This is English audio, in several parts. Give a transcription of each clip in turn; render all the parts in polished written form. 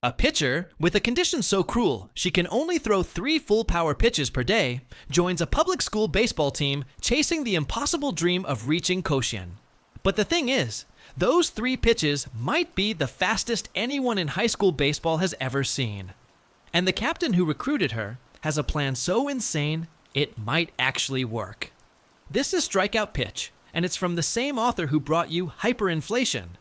A pitcher, with a condition so cruel she can only throw 3 full-power pitches per day, joins a public school baseball team chasing the impossible dream of reaching Koshien. But the thing is, those 3 pitches might be the fastest anyone in high school baseball has ever seen. And the captain who recruited her has a plan so insane, it might actually work. This is Strikeout Pitch, and it's from the same author who brought you Hyperinflation.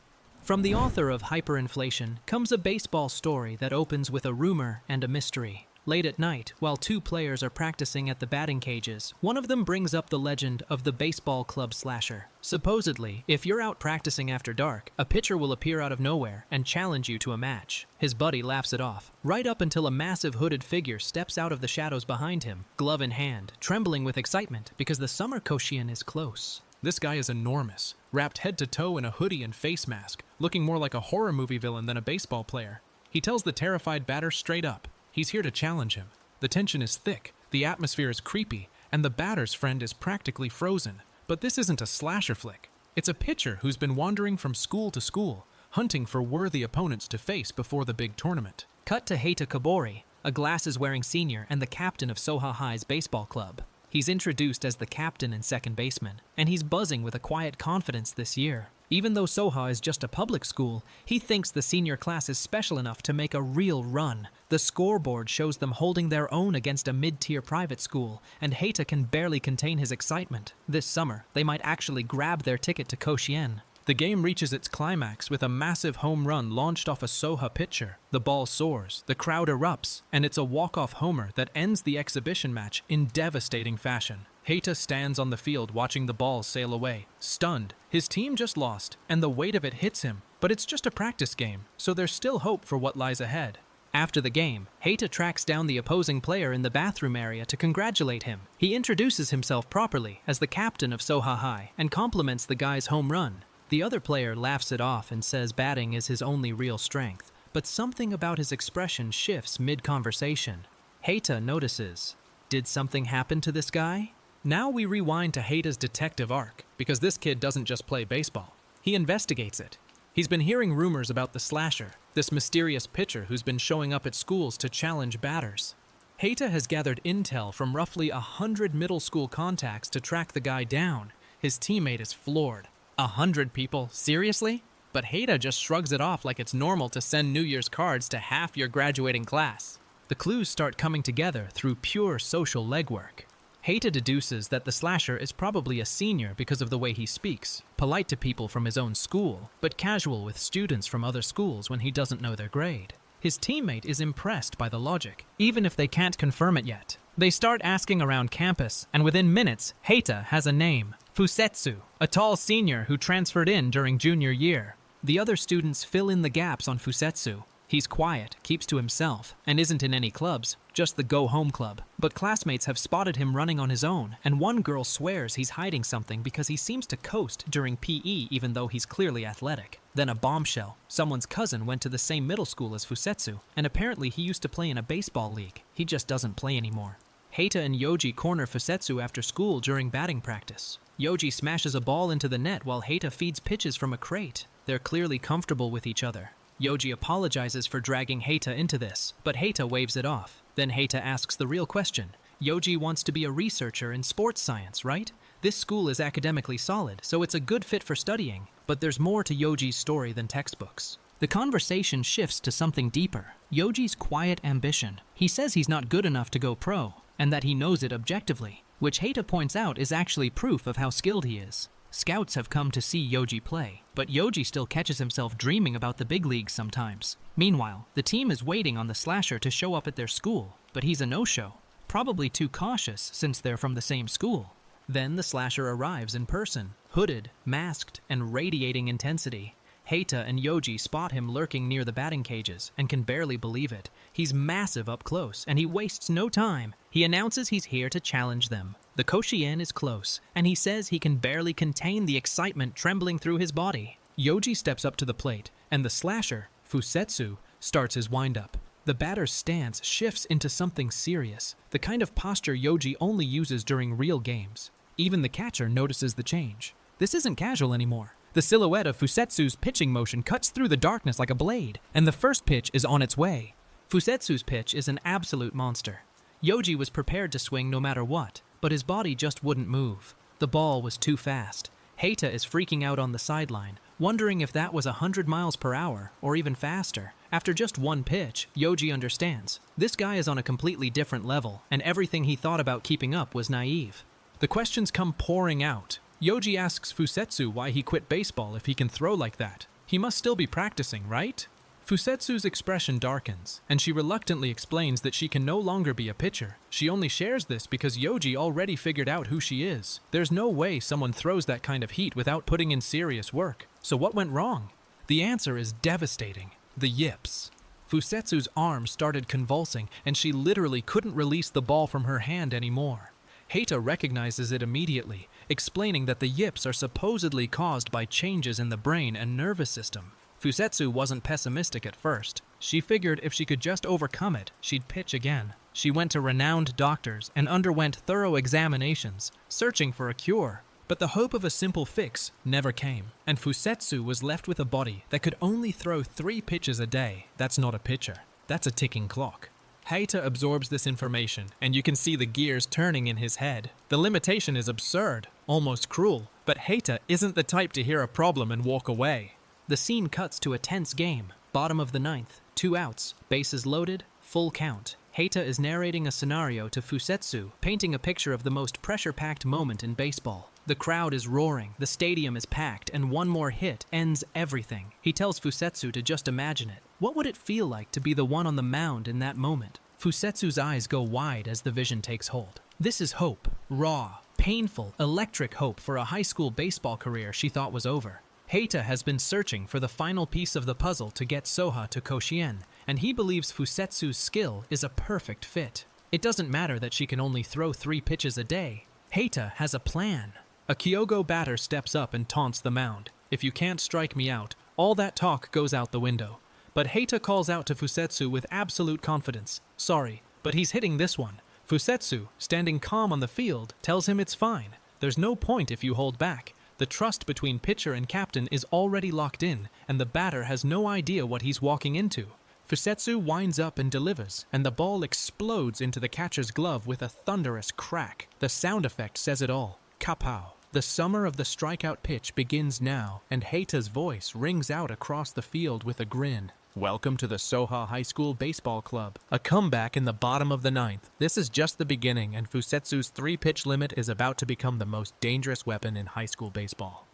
From the author of Hyperinflation comes a baseball story that opens with a rumor and a mystery. Late at night, while 2 players are practicing at the batting cages, one of them brings up the legend of the baseball club slasher. Supposedly, if you're out practicing after dark, a pitcher will appear out of nowhere and challenge you to a match. His buddy laughs it off, right up until a massive hooded figure steps out of the shadows behind him, glove in hand, trembling with excitement because the summer Koshien is close. This guy is enormous, wrapped head to toe in a hoodie and face mask, looking more like a horror movie villain than a baseball player. He tells the terrified batter straight up, he's here to challenge him. The tension is thick, the atmosphere is creepy, and the batter's friend is practically frozen. But this isn't a slasher flick. It's a pitcher who's been wandering from school to school, hunting for worthy opponents to face before the big tournament. Cut to Heita Kobori, a glasses-wearing senior and the captain of Soha High's baseball club. He's introduced as the captain and second baseman, and he's buzzing with a quiet confidence this year. Even though Soha is just a public school, he thinks the senior class is special enough to make a real run. The scoreboard shows them holding their own against a mid-tier private school, and Heita can barely contain his excitement. This summer, they might actually grab their ticket to Koshien. The game reaches its climax with a massive home run launched off a Soha pitcher. The ball soars, the crowd erupts, and it's a walk-off homer that ends the exhibition match in devastating fashion. Heita stands on the field watching the ball sail away, stunned. His team just lost, and the weight of it hits him. But it's just a practice game, so there's still hope for what lies ahead. After the game, Heita tracks down the opposing player in the bathroom area to congratulate him. He introduces himself properly as the captain of Soha High and compliments the guy's home run. The other player laughs it off and says batting is his only real strength, but something about his expression shifts mid-conversation. Heita notices. Did something happen to this guy? Now we rewind to Heita's detective arc, because this kid doesn't just play baseball. He investigates it. He's been hearing rumors about the slasher, this mysterious pitcher who's been showing up at schools to challenge batters. Heita has gathered intel from roughly 100 middle school contacts to track the guy down. His teammate is floored. 100 people? Seriously? But Heita just shrugs it off like it's normal to send New Year's cards to half your graduating class. The clues start coming together through pure social legwork. Heita deduces that the slasher is probably a senior because of the way he speaks, polite to people from his own school, but casual with students from other schools when he doesn't know their grade. His teammate is impressed by the logic, even if they can't confirm it yet. They start asking around campus, and within minutes, Heita has a name. Fusetsu, a tall senior who transferred in during junior year. The other students fill in the gaps on Fusetsu. He's quiet, keeps to himself, and isn't in any clubs, just the go-home club. But classmates have spotted him running on his own, and one girl swears he's hiding something because he seems to coast during PE even though he's clearly athletic. Then a bombshell. Someone's cousin went to the same middle school as Fusetsu, and apparently he used to play in a baseball league. He just doesn't play anymore. Heita and Yoji corner Fusetsu after school during batting practice. Yoji smashes a ball into the net while Heita feeds pitches from a crate. They're clearly comfortable with each other. Yoji apologizes for dragging Heita into this, but Heita waves it off. Then Heita asks the real question. Yoji wants to be a researcher in sports science, right? This school is academically solid, so it's a good fit for studying. But there's more to Yoji's story than textbooks. The conversation shifts to something deeper. Yoji's quiet ambition. He says he's not good enough to go pro, and that he knows it objectively, which Heita points out is actually proof of how skilled he is. Scouts have come to see Yoji play, but Yoji still catches himself dreaming about the big leagues sometimes. Meanwhile, the team is waiting on the slasher to show up at their school, but he's a no-show. Probably too cautious since they're from the same school. Then the slasher arrives in person, hooded, masked, and radiating intensity. Heita and Yoji spot him lurking near the batting cages and can barely believe it. He's massive up close, and he wastes no time. He announces he's here to challenge them. The Koshien is close, and he says he can barely contain the excitement trembling through his body. Yoji steps up to the plate, and the slasher, Fusetsu, starts his windup. The batter's stance shifts into something serious, the kind of posture Yoji only uses during real games. Even the catcher notices the change. This isn't casual anymore. The silhouette of Fusetsu's pitching motion cuts through the darkness like a blade, and the first pitch is on its way. Fusetsu's pitch is an absolute monster. Yoji was prepared to swing no matter what, but his body just wouldn't move. The ball was too fast. Heita is freaking out on the sideline, wondering if that was 100 miles per hour or even faster. After just one pitch, Yoji understands. This guy is on a completely different level, and everything he thought about keeping up was naive. The questions come pouring out. Yoji asks Fusetsu why he quit baseball if he can throw like that. He must still be practicing, right? Fusetsu's expression darkens, and she reluctantly explains that she can no longer be a pitcher. She only shares this because Yoji already figured out who she is. There's no way someone throws that kind of heat without putting in serious work. So what went wrong? The answer is devastating. The yips. Fusetsu's arm started convulsing, and she literally couldn't release the ball from her hand anymore. Heita recognizes it immediately, explaining that the yips are supposedly caused by changes in the brain and nervous system. Fusetsu wasn't pessimistic at first. She figured if she could just overcome it, she'd pitch again. She went to renowned doctors and underwent thorough examinations, searching for a cure. But the hope of a simple fix never came, and Fusetsu was left with a body that could only throw 3 pitches a day. That's not a pitcher. That's a ticking clock. Heita absorbs this information, and you can see the gears turning in his head. The limitation is absurd, almost cruel, but Heita isn't the type to hear a problem and walk away. The scene cuts to a tense game. Bottom of the 9th, 2 outs, bases loaded, full count. Heita is narrating a scenario to Fusetsu, painting a picture of the most pressure-packed moment in baseball. The crowd is roaring, the stadium is packed, and one more hit ends everything. He tells Fusetsu to just imagine it. What would it feel like to be the one on the mound in that moment? Fusetsu's eyes go wide as the vision takes hold. This is hope. Raw, painful, electric hope for a high school baseball career she thought was over. Heita has been searching for the final piece of the puzzle to get Soha to Koshien, and he believes Fusetsu's skill is a perfect fit. It doesn't matter that she can only throw 3 pitches a day. Heita has a plan. A Kyogo batter steps up and taunts the mound. If you can't strike me out, all that talk goes out the window. But Heita calls out to Fusetsu with absolute confidence. Sorry, but he's hitting this one. Fusetsu, standing calm on the field, tells him it's fine. There's no point if you hold back. The trust between pitcher and captain is already locked in, and the batter has no idea what he's walking into. Fusetsu winds up and delivers, and the ball explodes into the catcher's glove with a thunderous crack. The sound effect says it all. Kapow. The summer of the strikeout pitch begins now, and Heita's voice rings out across the field with a grin. Welcome to the Soha High School Baseball Club. A comeback in the bottom of the 9th. This is just the beginning, and Fusetsu's 3-pitch limit is about to become the most dangerous weapon in high school baseball.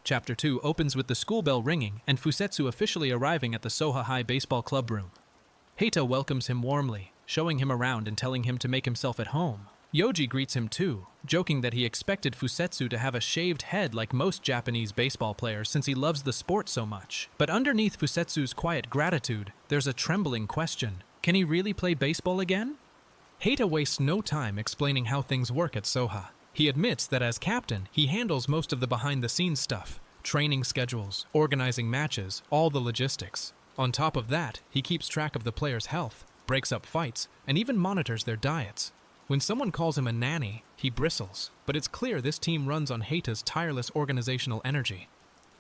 Chapter 2 opens with the school bell ringing and Fusetsu officially arriving at the Soha High Baseball Club room. Heita welcomes him warmly, showing him around and telling him to make himself at home. Yoji greets him too, joking that he expected Fusetsu to have a shaved head like most Japanese baseball players since he loves the sport so much. But underneath Fusetsu's quiet gratitude, there's a trembling question. Can he really play baseball again? Heita wastes no time explaining how things work at Soha. He admits that as captain, he handles most of the behind-the-scenes stuff. Training schedules, organizing matches, all the logistics. On top of that, he keeps track of the players' health, breaks up fights, and even monitors their diets. When someone calls him a nanny, he bristles, but it's clear this team runs on Heita's tireless organizational energy.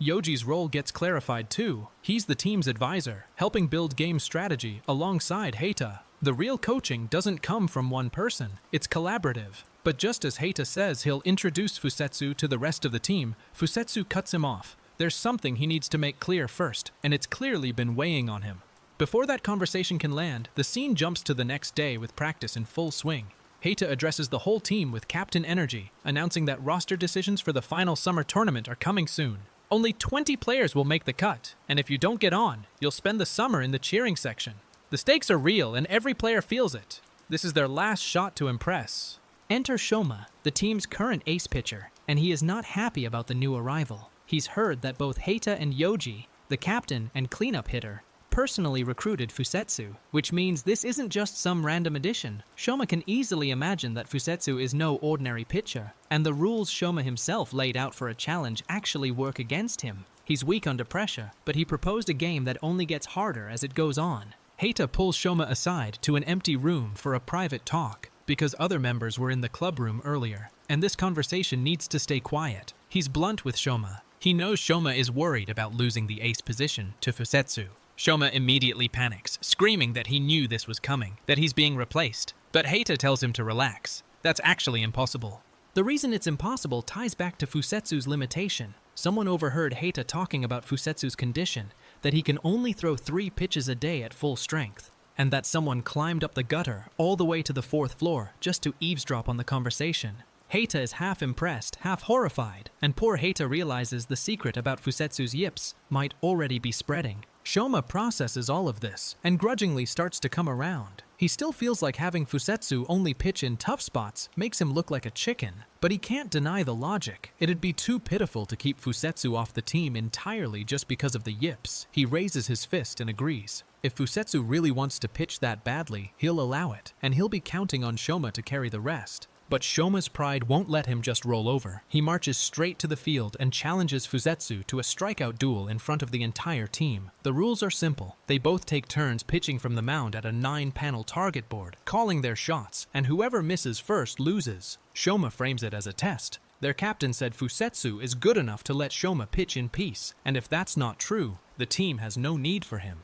Yoji's role gets clarified too. He's the team's advisor, helping build game strategy alongside Heita. The real coaching doesn't come from one person, it's collaborative. But just as Heita says he'll introduce Fusetsu to the rest of the team, Fusetsu cuts him off. There's something he needs to make clear first, and it's clearly been weighing on him. Before that conversation can land, the scene jumps to the next day with practice in full swing. Heita addresses the whole team with captain energy, announcing that roster decisions for the final summer tournament are coming soon. Only 20 players will make the cut, and if you don't get on, you'll spend the summer in the cheering section. The stakes are real, and every player feels it. This is their last shot to impress. Enter Shoma, the team's current ace pitcher, and he is not happy about the new arrival. He's heard that both Heita and Yoji, the captain and cleanup hitter, personally recruited Fusetsu, which means this isn't just some random addition. Shoma can easily imagine that Fusetsu is no ordinary pitcher, and the rules Shoma himself laid out for a challenge actually work against him. He's weak under pressure, but he proposed a game that only gets harder as it goes on. Heita pulls Shoma aside to an empty room for a private talk, because other members were in the club room earlier, and this conversation needs to stay quiet. He's blunt with Shoma. He knows Shoma is worried about losing the ace position to Fusetsu. Shoma immediately panics, screaming that he knew this was coming, that he's being replaced. But Heita tells him to relax. That's actually impossible. The reason it's impossible ties back to Fusetsu's limitation. Someone overheard Heita talking about Fusetsu's condition, that he can only throw 3 pitches a day at full strength, and that someone climbed up the gutter all the way to the 4th floor just to eavesdrop on the conversation. Heita is half impressed, half horrified, and poor Heita realizes the secret about Fusetsu's yips might already be spreading. Shoma processes all of this, and grudgingly starts to come around. He still feels like having Fusetsu only pitch in tough spots makes him look like a chicken, but he can't deny the logic. It'd be too pitiful to keep Fusetsu off the team entirely just because of the yips. He raises his fist and agrees. If Fusetsu really wants to pitch that badly, he'll allow it, and he'll be counting on Shoma to carry the rest. But Shoma's pride won't let him just roll over. He marches straight to the field and challenges Fusetsu to a strikeout duel in front of the entire team. The rules are simple. They both take turns pitching from the mound at a 9-panel target board, calling their shots, and whoever misses first loses. Shoma frames it as a test. Their captain said Fusetsu is good enough to let Shoma pitch in peace, and if that's not true, the team has no need for him.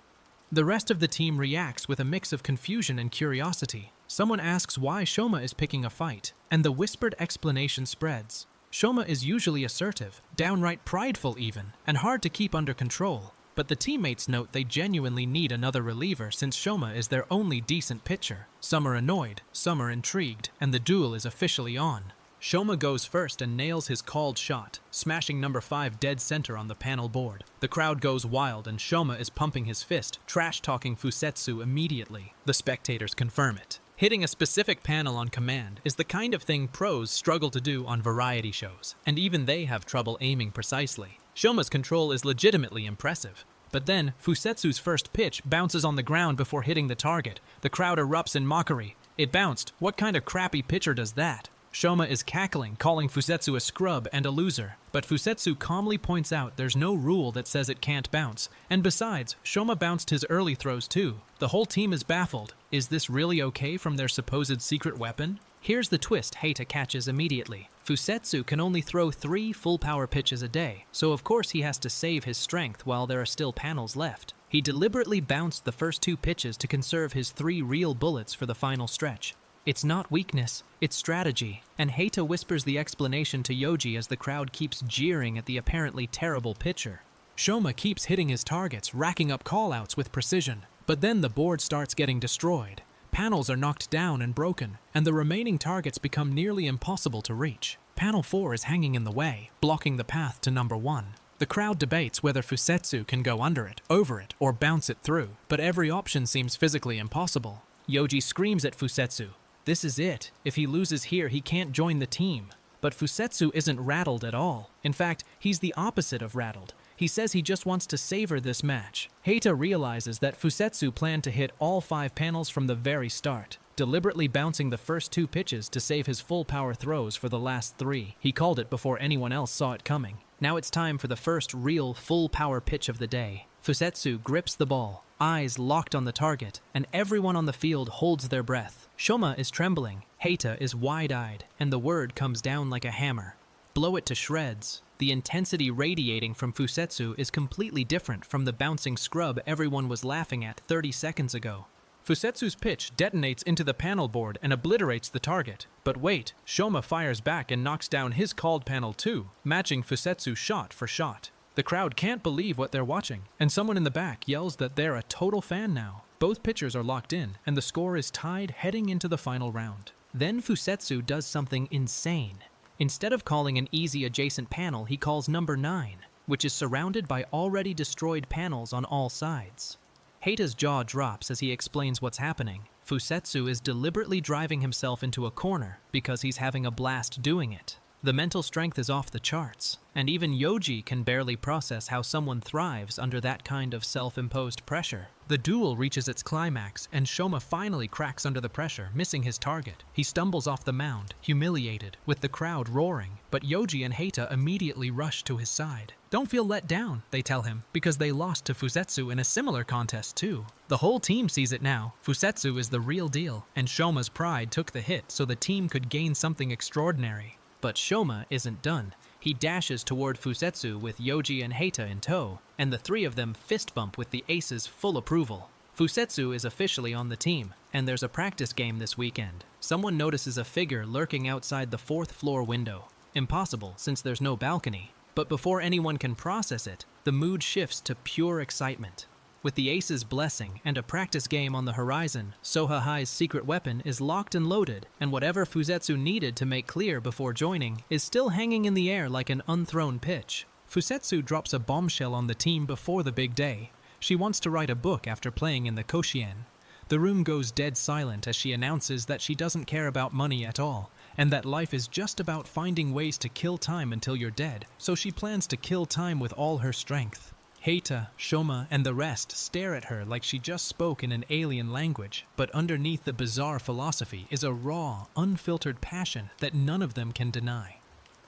The rest of the team reacts with a mix of confusion and curiosity. Someone asks why Shoma is picking a fight, and the whispered explanation spreads. Shoma is usually assertive, downright prideful even, and hard to keep under control. But the teammates note they genuinely need another reliever since Shoma is their only decent pitcher. Some are annoyed, some are intrigued, and the duel is officially on. Shoma goes first and nails his called shot, smashing number 5 dead center on the panel board. The crowd goes wild and Shoma is pumping his fist, trash-talking Fusetsu immediately. The spectators confirm it. Hitting a specific panel on command is the kind of thing pros struggle to do on variety shows, and even they have trouble aiming precisely. Shoma's control is legitimately impressive. But then, Fusetsu's first pitch bounces on the ground before hitting the target. The crowd erupts in mockery. It bounced. What kind of crappy pitcher does that? Shoma is cackling, calling Fusetsu a scrub and a loser. But Fusetsu calmly points out there's no rule that says it can't bounce. And besides, Shoma bounced his early throws too. The whole team is baffled. Is this really okay from their supposed secret weapon? Here's the twist Heita catches immediately. Fusetsu can only throw 3 full-power pitches a day, so of course he has to save his strength while there are still panels left. He deliberately bounced the first 2 pitches to conserve his 3 real bullets for the final stretch. It's not weakness, it's strategy, and Heita whispers the explanation to Yoji as the crowd keeps jeering at the apparently terrible pitcher. Shoma keeps hitting his targets, racking up call-outs with precision, but then the board starts getting destroyed. Panels are knocked down and broken, and the remaining targets become nearly impossible to reach. Panel 4 is hanging in the way, blocking the path to number 1. The crowd debates whether Fusetsu can go under it, over it, or bounce it through, but every option seems physically impossible. Yoji screams at Fusetsu. This is it. If he loses here, he can't join the team. But Fusetsu isn't rattled at all. In fact, he's the opposite of rattled. He says he just wants to savor this match. Heita realizes that Fusetsu planned to hit all 5 panels from the very start, deliberately bouncing the first 2 pitches to save his full-power throws for the last 3. He called it before anyone else saw it coming. Now it's time for the first real full-power pitch of the day. Fusetsu grips the ball, eyes locked on the target, and everyone on the field holds their breath. Shoma is trembling, Heita is wide-eyed, and the word comes down like a hammer. Blow it to shreds. The intensity radiating from Fusetsu is completely different from the bouncing scrub everyone was laughing at 30 seconds ago. Fusetsu's pitch detonates into the panel board and obliterates the target. But wait, Shoma fires back and knocks down his called panel too, matching Fusetsu shot for shot. The crowd can't believe what they're watching, and someone in the back yells that they're a total fan now. Both pitchers are locked in, and the score is tied heading into the final round. Then Fusetsu does something insane. Instead of calling an easy adjacent panel, he calls number 9, which is surrounded by already destroyed panels on all sides. Heita's jaw drops as he explains what's happening. Fusetsu is deliberately driving himself into a corner because he's having a blast doing it. The mental strength is off the charts, and even Yoji can barely process how someone thrives under that kind of self-imposed pressure. The duel reaches its climax, and Shoma finally cracks under the pressure, missing his target. He stumbles off the mound, humiliated, with the crowd roaring, but Yoji and Heita immediately rush to his side. Don't feel let down, they tell him, because they lost to Fusetsu in a similar contest too. The whole team sees it now. Fusetsu is the real deal, and Shoma's pride took the hit so the team could gain something extraordinary. But Shoma isn't done. He dashes toward Fusetsu with Yoji and Heita in tow, and the three of them fist bump with the ace's full approval. Fusetsu is officially on the team, and there's a practice game this weekend. Someone notices a figure lurking outside the 4th floor window. Impossible, since there's no balcony. But before anyone can process it, the mood shifts to pure excitement. With the ace's blessing and a practice game on the horizon, Soha High's secret weapon is locked and loaded, and whatever Fusetsu needed to make clear before joining is still hanging in the air like an unthrown pitch. Fusetsu drops a bombshell on the team before the big day. She wants to write a book after playing in the Koshien. The room goes dead silent as she announces that she doesn't care about money at all, and that life is just about finding ways to kill time until you're dead, so she plans to kill time with all her strength. Heita, Shoma, and the rest stare at her like she just spoke in an alien language, but underneath the bizarre philosophy is a raw, unfiltered passion that none of them can deny.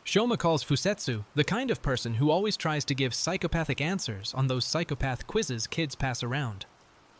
Shoma calls Fusetsu the kind of person who always tries to give psychopathic answers on those psychopath quizzes kids pass around.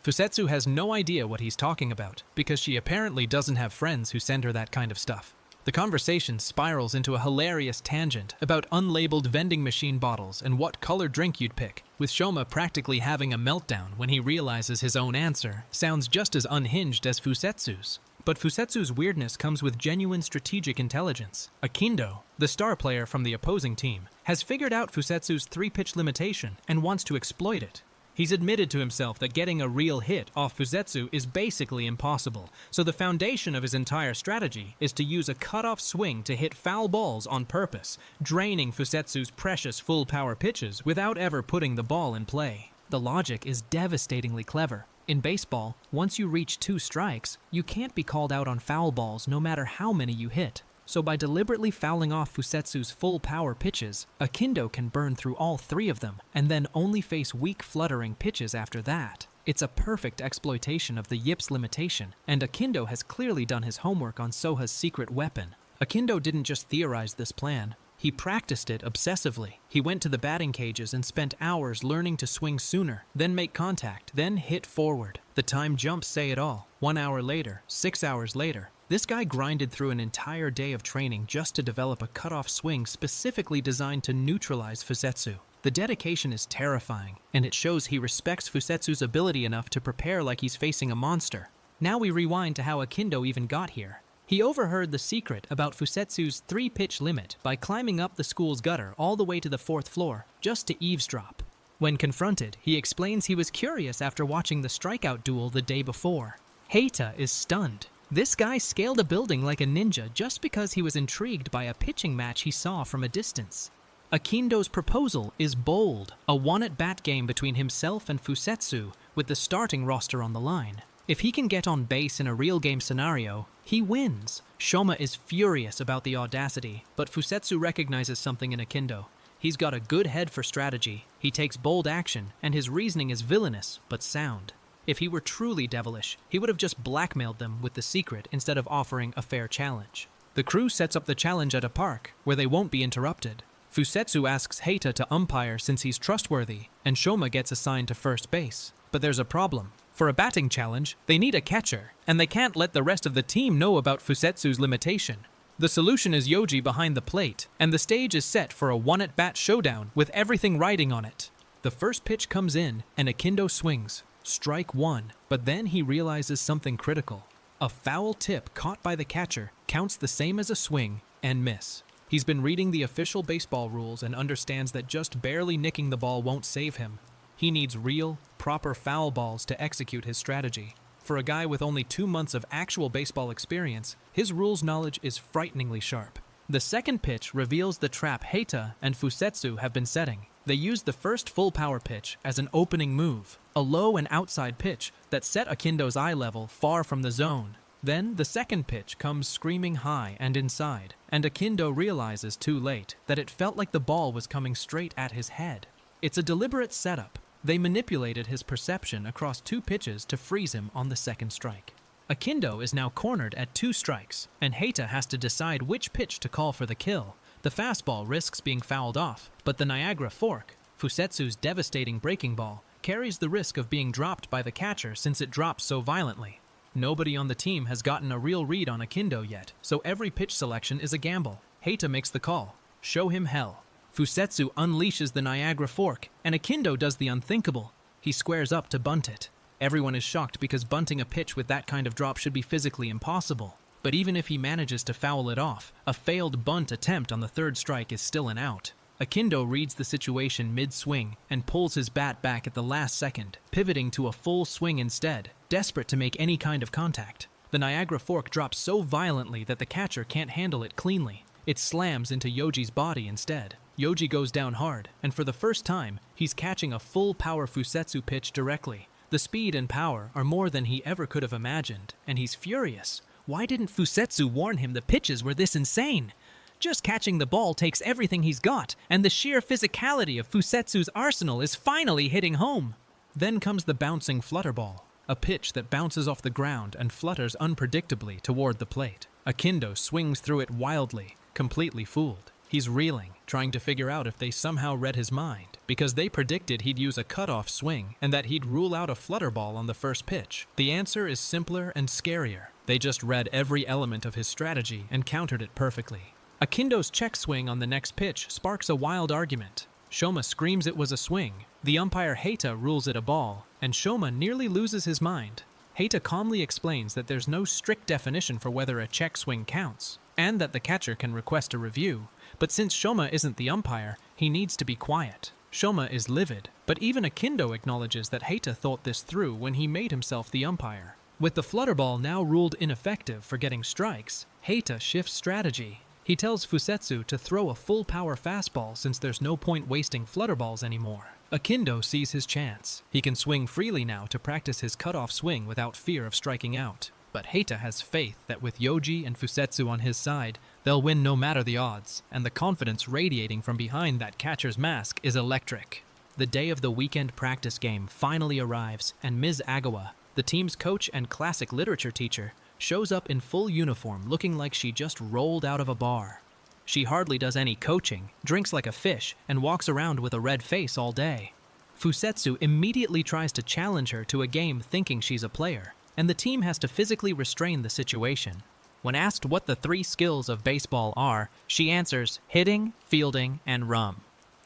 Fusetsu has no idea what he's talking about, because she apparently doesn't have friends who send her that kind of stuff. The conversation spirals into a hilarious tangent about unlabeled vending machine bottles and what color drink you'd pick, with Shoma practically having a meltdown when he realizes his own answer sounds just as unhinged as Fusetsu's. But Fusetsu's weirdness comes with genuine strategic intelligence. Akindo, the star player from the opposing team, has figured out Fusetsu's 3-pitch limitation and wants to exploit it. He's admitted to himself that getting a real hit off Fusetsu is basically impossible, so the foundation of his entire strategy is to use a cut-off swing to hit foul balls on purpose, draining Fusetsu's precious full-power pitches without ever putting the ball in play. The logic is devastatingly clever. In baseball, once you reach 2 strikes, you can't be called out on foul balls no matter how many you hit. So by deliberately fouling off Fusetsu's full-power pitches, Akindo can burn through all 3 of them, and then only face weak fluttering pitches after that. It's a perfect exploitation of the Yips limitation, and Akindo has clearly done his homework on Soha's secret weapon. Akindo didn't just theorize this plan. He practiced it obsessively. He went to the batting cages and spent hours learning to swing sooner, then make contact, then hit forward. The time jumps say it all. 1 hour later, 6 hours later. This guy grinded through an entire day of training just to develop a cutoff swing specifically designed to neutralize Fusetsu. The dedication is terrifying, and it shows he respects Fusetsu's ability enough to prepare like he's facing a monster. Now we rewind to how Akindo even got here. He overheard the secret about Fusetsu's 3-pitch limit by climbing up the school's gutter all the way to the 4th floor, just to eavesdrop. When confronted, he explains he was curious after watching the strikeout duel the day before. Heita is stunned. This guy scaled a building like a ninja just because he was intrigued by a pitching match he saw from a distance. Akindo's proposal is bold, a 1-at-bat game between himself and Fusetsu with the starting roster on the line. If he can get on base in a real game scenario, he wins. Shoma is furious about the audacity, but Fusetsu recognizes something in Akindo. He's got a good head for strategy, he takes bold action, and his reasoning is villainous but sound. If he were truly devilish, he would have just blackmailed them with the secret instead of offering a fair challenge. The crew sets up the challenge at a park, where they won't be interrupted. Fusetsu asks Heita to umpire since he's trustworthy, and Shoma gets assigned to first base. But there's a problem. For a batting challenge, they need a catcher, and they can't let the rest of the team know about Fusetsu's limitation. The solution is Yoji behind the plate, and the stage is set for a 1-at-bat showdown with everything riding on it. The first pitch comes in, and Akindo swings. Strike 1, but then he realizes something critical. A foul tip caught by the catcher counts the same as a swing and miss. He's been reading the official baseball rules and understands that just barely nicking the ball won't save him. He needs real, proper foul balls to execute his strategy. For a guy with only 2 months of actual baseball experience, his rules knowledge is frighteningly sharp. The second pitch reveals the trap Heita and Fusetsu have been setting. They used the first full-power pitch as an opening move, a low and outside pitch that set Akindo's eye level far from the zone. Then the second pitch comes screaming high and inside, and Akindo realizes too late that it felt like the ball was coming straight at his head. It's a deliberate setup. They manipulated his perception across 2 pitches to freeze him on the second strike. Akindo is now cornered at 2 strikes, and Heita has to decide which pitch to call for the kill. The fastball risks being fouled off, but the Niagara fork, Fusetsu's devastating breaking ball, carries the risk of being dropped by the catcher since it drops so violently. Nobody on the team has gotten a real read on Akindo yet, so every pitch selection is a gamble. Heita makes the call. Show him hell. Fusetsu unleashes the Niagara Fork, and Akindo does the unthinkable. He squares up to bunt it. Everyone is shocked because bunting a pitch with that kind of drop should be physically impossible. But even if he manages to foul it off, a failed bunt attempt on the third strike is still an out. Akindo reads the situation mid-swing and pulls his bat back at the last second, pivoting to a full swing instead, desperate to make any kind of contact. The Niagara Fork drops so violently that the catcher can't handle it cleanly. It slams into Yoji's body instead. Yoji goes down hard, and for the first time, he's catching a full-power Fusetsu pitch directly. The speed and power are more than he ever could have imagined, and he's furious. Why didn't Fusetsu warn him the pitches were this insane? Just catching the ball takes everything he's got, and the sheer physicality of Fusetsu's arsenal is finally hitting home. Then comes the bouncing flutterball, a pitch that bounces off the ground and flutters unpredictably toward the plate. Akindo swings through it wildly, completely fooled. He's reeling, trying to figure out if they somehow read his mind, because they predicted he'd use a cutoff swing and that he'd rule out a flutterball on the first pitch. The answer is simpler and scarier. They just read every element of his strategy and countered it perfectly. Akindo's check swing on the next pitch sparks a wild argument. Shoma screams it was a swing. The umpire Heita rules it a ball, and Shoma nearly loses his mind. Heita calmly explains that there's no strict definition for whether a check swing counts, and that the catcher can request a review. But since Shoma isn't the umpire, he needs to be quiet. Shoma is livid, but even Akindo acknowledges that Heita thought this through when he made himself the umpire. With the flutterball now ruled ineffective for getting strikes, Heita shifts strategy. He tells Fusetsu to throw a full-power fastball since there's no point wasting flutterballs anymore. Akindo sees his chance. He can swing freely now to practice his cutoff swing without fear of striking out. But Heita has faith that with Yoji and Fusetsu on his side, they'll win no matter the odds, and the confidence radiating from behind that catcher's mask is electric. The day of the weekend practice game finally arrives, and Ms. Agawa, the team's coach and classic literature teacher, shows up in full uniform looking like she just rolled out of a bar. She hardly does any coaching, drinks like a fish, and walks around with a red face all day. Fusetsu immediately tries to challenge her to a game thinking she's a player, and the team has to physically restrain the situation. When asked what the 3 skills of baseball are, she answers hitting, fielding, and rum.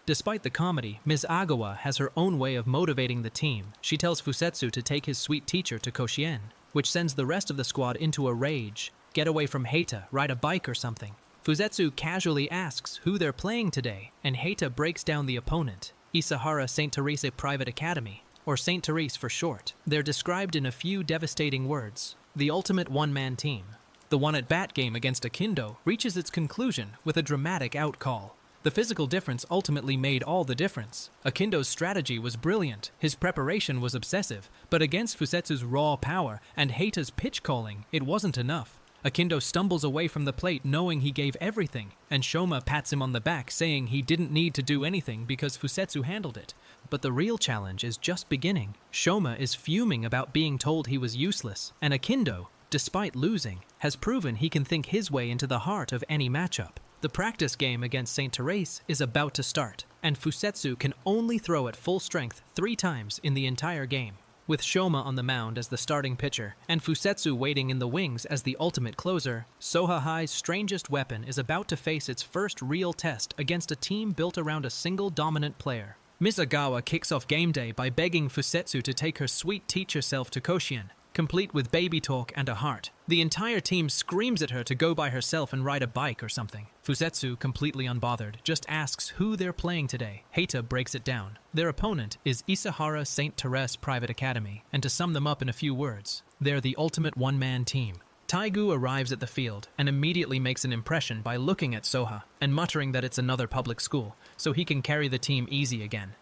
Despite the comedy, Ms. Agawa has her own way of motivating the team. She tells Fusetsu to take his sweet teacher to Koshien, which sends the rest of the squad into a rage. Get away from Heita, ride a bike or something. Fusetsu casually asks who they're playing today, and Heita breaks down the opponent, Isahara St. Therese Private Academy, or St. Therese for short. They're described in a few devastating words: the ultimate one-man team. The one-at-bat game against Akindo reaches its conclusion with a dramatic outcall. The physical difference ultimately made all the difference. Akindo's strategy was brilliant, his preparation was obsessive, but against Fusetsu's raw power and Heita's pitch calling, it wasn't enough. Akindo stumbles away from the plate knowing he gave everything, and Shoma pats him on the back saying he didn't need to do anything because Fusetsu handled it. But the real challenge is just beginning. Shoma is fuming about being told he was useless, and Akindo, despite losing, has proven he can think his way into the heart of any matchup. The practice game against St. Therese is about to start, and Fusetsu can only throw at full strength 3 times in the entire game. With Shoma on the mound as the starting pitcher, and Fusetsu waiting in the wings as the ultimate closer, Sohahai's strangest weapon is about to face its first real test against a team built around a single dominant player. Ms. Agawa kicks off game day by begging Fusetsu to take her sweet teacher self to Koshien, complete with baby talk and a heart. The entire team screams at her to go by herself and ride a bike or something. Fusetsu, completely unbothered, just asks who they're playing today. Heita breaks it down. Their opponent is Isahara St. Therese Private Academy, and to sum them up in a few words, they're the ultimate one-man team. Taigu arrives at the field and immediately makes an impression by looking at Soha and muttering that it's another public school, so he can carry the team easy again.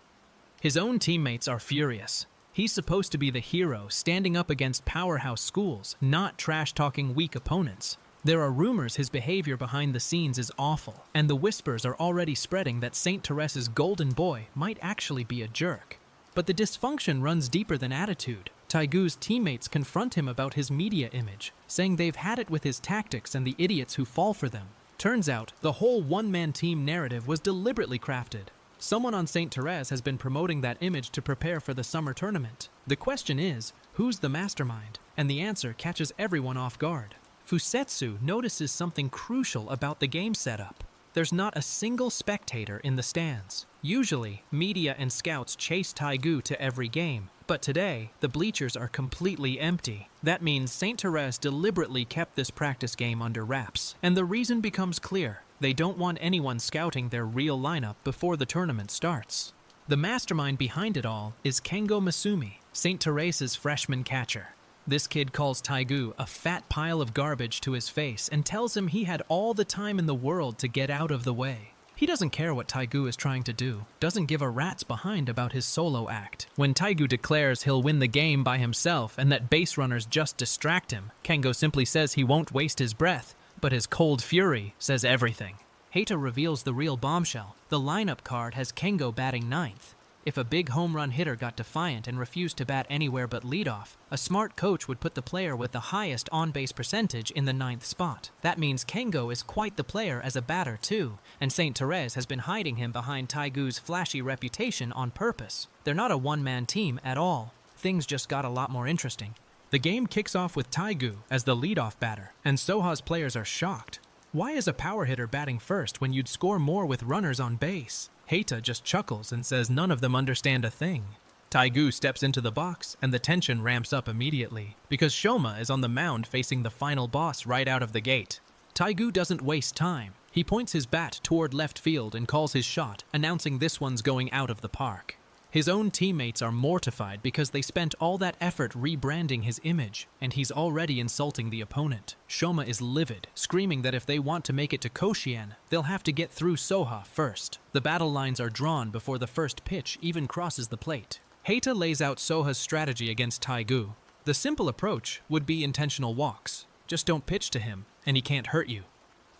His own teammates are furious. He's supposed to be the hero standing up against powerhouse schools, not trash-talking weak opponents. There are rumors his behavior behind the scenes is awful, and the whispers are already spreading that St. Therese's golden boy might actually be a jerk. But the dysfunction runs deeper than attitude. Taigu's teammates confront him about his media image, saying they've had it with his tactics and the idiots who fall for them. Turns out, the whole one-man team narrative was deliberately crafted. Someone on St. Therese has been promoting that image to prepare for the summer tournament. The question is, who's the mastermind? And the answer catches everyone off guard. Fusetsu notices something crucial about the game setup. there's not a single spectator in the stands. Usually, media and scouts chase Kyuu to every game, but today, the bleachers are completely empty. That means St. Therese deliberately kept this practice game under wraps, and the reason becomes clear. They don't want anyone scouting their real lineup before the tournament starts. The mastermind behind it all is Kengo Masumi, St. Therese's freshman catcher. This kid calls Kyuu a fat pile of garbage to his face and tells him he had all the time in the world to get out of the way. He doesn't care what Kyuu is trying to do, doesn't give a rat's behind about his solo act. When Kyuu declares he'll win the game by himself and that base runners just distract him, Kengo simply says he won't waste his breath, but his cold fury says everything. Heita reveals the real bombshell. The lineup card has Kengo batting ninth. If a big home run hitter got defiant and refused to bat anywhere but leadoff, a smart coach would put the player with the highest on-base percentage in the ninth spot. That means Kengo is quite the player as a batter too, and St. Therese has been hiding him behind Taigu's flashy reputation on purpose. They're not a one-man team at all. Things just got a lot more interesting. The game kicks off with Kyuu as the leadoff batter, and Soha's players are shocked. Why is a power hitter batting first when you'd score more with runners on base? Heita just chuckles and says none of them understand a thing. Kyuu steps into the box, and the tension ramps up immediately, because Shoma is on the mound facing the final boss right out of the gate. Kyuu doesn't waste time. He points his bat toward left field and calls his shot, announcing this one's going out of the park. His own teammates are mortified because they spent all that effort rebranding his image, and he's already insulting the opponent. Shoma is livid, screaming that if they want to make it to Koshien, they'll have to get through Soha first. The battle lines are drawn before the first pitch even crosses the plate. Heita lays out Soha's strategy against Kyuu. The simple approach would be intentional walks. Just don't pitch to him, and he can't hurt you.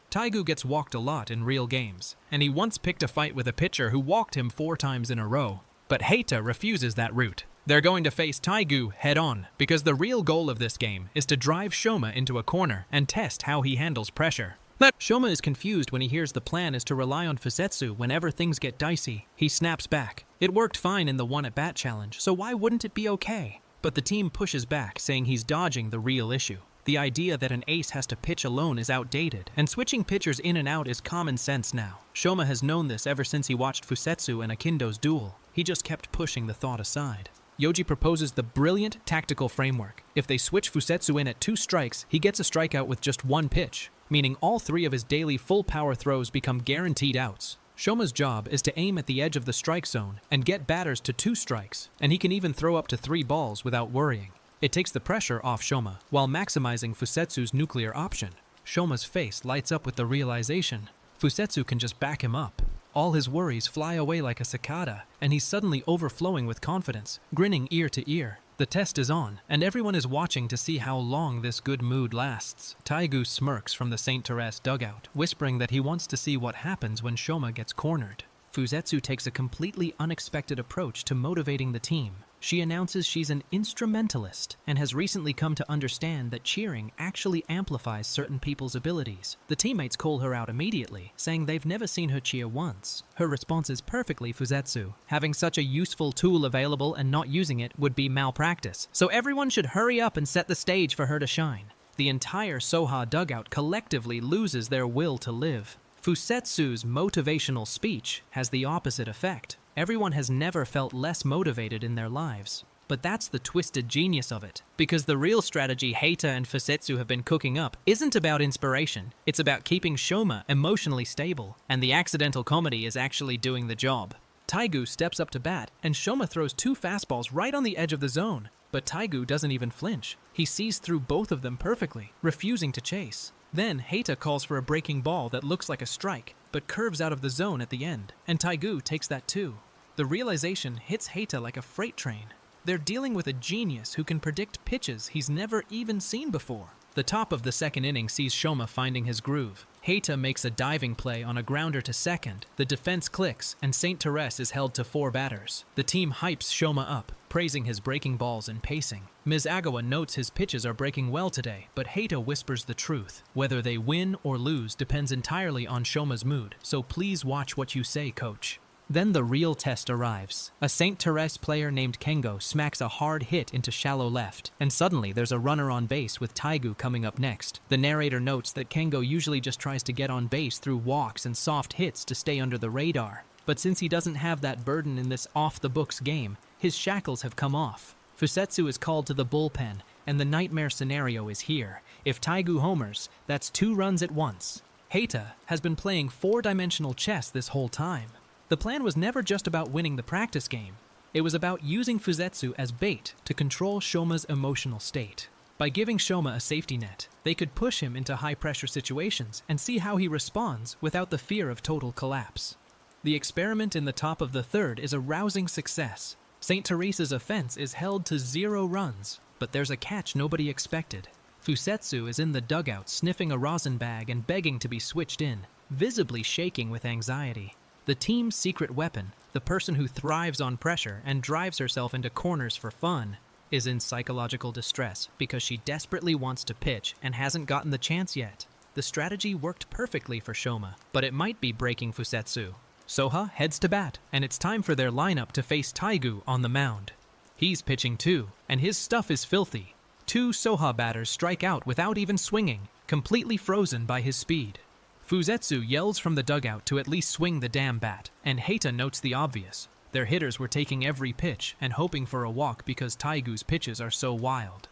Kyuu gets walked a lot in real games, and he once picked a fight with a pitcher who walked him 4 times in a row. But Heita refuses that route. They're going to face Kyuu head-on, because the real goal of this game is to drive Shoma into a corner and test how he handles pressure. Shoma is confused when he hears the plan is to rely on Fusetsu whenever things get dicey. He snaps back. It worked fine in the one-at-bat challenge, so why wouldn't it be okay? But the team pushes back, saying he's dodging the real issue. The idea that an ace has to pitch alone is outdated, and switching pitchers in and out is common sense now. Shoma has known this ever since he watched Fusetsu and Akindo's duel. He just kept pushing the thought aside. Yoji proposes the brilliant tactical framework. If they switch Fusetsu in at 2 strikes, he gets a strikeout with just 1 pitch, meaning all 3 of his daily full-power throws become guaranteed outs. Shoma's job is to aim at the edge of the strike zone and get batters to 2 strikes, and he can even throw up to 3 balls without worrying. It takes the pressure off Shoma, while maximizing Fusetsu's nuclear option. Shoma's face lights up with the realization Fusetsu can just back him up. All his worries fly away like a cicada, and he's suddenly overflowing with confidence, grinning ear to ear. The test is on, and everyone is watching to see how long this good mood lasts. Kyuu smirks from the St. Therese dugout, whispering that he wants to see what happens when Shoma gets cornered. Fusetsu takes a completely unexpected approach to motivating the team. She announces she's an instrumentalist and has recently come to understand that cheering actually amplifies certain people's abilities. The teammates call her out immediately, saying they've never seen her cheer once. Her response is perfectly Fusetsu. Having such a useful tool available and not using it would be malpractice, so everyone should hurry up and set the stage for her to shine. The entire Soha dugout collectively loses their will to live. Fusetsu's motivational speech has the opposite effect. Everyone has never felt less motivated in their lives. But that's the twisted genius of it, because the real strategy Heita and Fusetsu have been cooking up isn't about inspiration, it's about keeping Shoma emotionally stable, and the accidental comedy is actually doing the job. Kyuu steps up to bat, and Shoma throws 2 fastballs right on the edge of the zone, but Kyuu doesn't even flinch. He sees through both of them perfectly, refusing to chase. Then Heita calls for a breaking ball that looks like a strike, but curves out of the zone at the end, and Kyuu takes that too. The realization hits Heita like a freight train. They're dealing with a genius who can predict pitches he's never even seen before. The top of the second inning sees Shoma finding his groove. Heita makes a diving play on a grounder to second. The defense clicks, and St. Therese is held to 4 batters. The team hypes Shoma up, praising his breaking balls and pacing. Ms. Agawa notes his pitches are breaking well today, but Heita whispers the truth. Whether they win or lose depends entirely on Shoma's mood, so please watch what you say, coach. Then the real test arrives. A St. Therese player named Kengo smacks a hard hit into shallow left, and suddenly there's a runner on base with Taigu coming up next. The narrator notes that Kengo usually just tries to get on base through walks and soft hits to stay under the radar. But since he doesn't have that burden in this off-the-books game, his shackles have come off. Fusetsu is called to the bullpen, and the nightmare scenario is here. If Taigu homers, that's 2 runs at once. Heita has been playing 4-dimensional chess this whole time. The plan was never just about winning the practice game. It was about using Fusetsu as bait to control Shoma's emotional state. By giving Shoma a safety net, they could push him into high-pressure situations and see how he responds without the fear of total collapse. The experiment in the top of the third is a rousing success. St. Teresa's offense is held to 0 runs, but there's a catch nobody expected. Fusetsu is in the dugout sniffing a rosin bag and begging to be switched in, visibly shaking with anxiety. The team's secret weapon, the person who thrives on pressure and drives herself into corners for fun, is in psychological distress because she desperately wants to pitch and hasn't gotten the chance yet. The strategy worked perfectly for Shoma, but it might be breaking Fusetsu. Soha heads to bat, and it's time for their lineup to face Taigu on the mound. He's pitching too, and his stuff is filthy. 2 Soha batters strike out without even swinging, completely frozen by his speed. Fusetsu yells from the dugout to at least swing the damn bat, and Heita notes the obvious. Their hitters were taking every pitch and hoping for a walk because Taigu's pitches are so wild.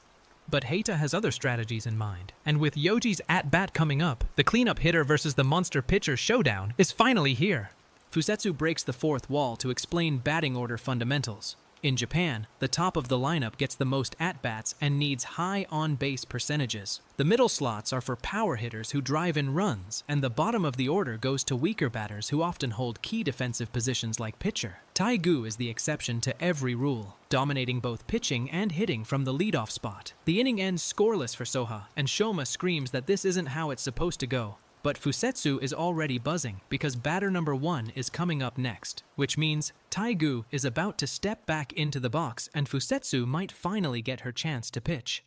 But Heita has other strategies in mind, and with Yoji's at-bat coming up, the cleanup hitter versus the monster pitcher showdown is finally here. Fusetsu breaks the 4th wall to explain batting order fundamentals. In Japan, the top of the lineup gets the most at-bats and needs high on-base percentages. The middle slots are for power hitters who drive in runs, and the bottom of the order goes to weaker batters who often hold key defensive positions like pitcher. Taigu is the exception to every rule, dominating both pitching and hitting from the leadoff spot. The inning ends scoreless for Soha, and Shoma screams that this isn't how it's supposed to go. But Fusetsu is already buzzing because batter number 1 is coming up next, which means Taigu is about to step back into the box and Fusetsu might finally get her chance to pitch.